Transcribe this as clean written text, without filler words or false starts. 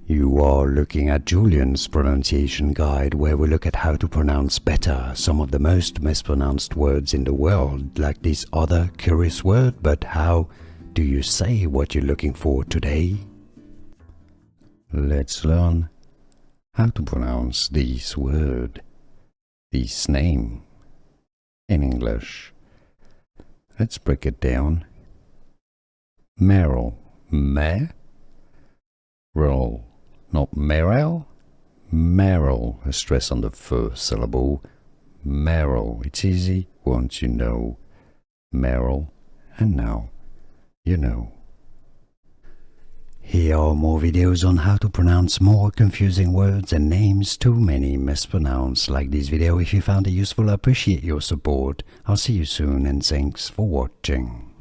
You are looking at Julian's pronunciation guide, where we look at how to pronounce better some of the most mispronounced words in the world, like this other curious word. But how do you say what you're looking for today? Let's learn how to pronounce this word, this name, in English. Let's break it down. Meryl. Meryl. Not Meryl. Meryl. A stress on the first syllable. Meryl. It's easy once you know. Meryl. And now you know. Here are more videos on how to pronounce more confusing words and names too many mispronounced. Like this video if you found it useful. I appreciate your support. I'll see you soon and thanks for watching.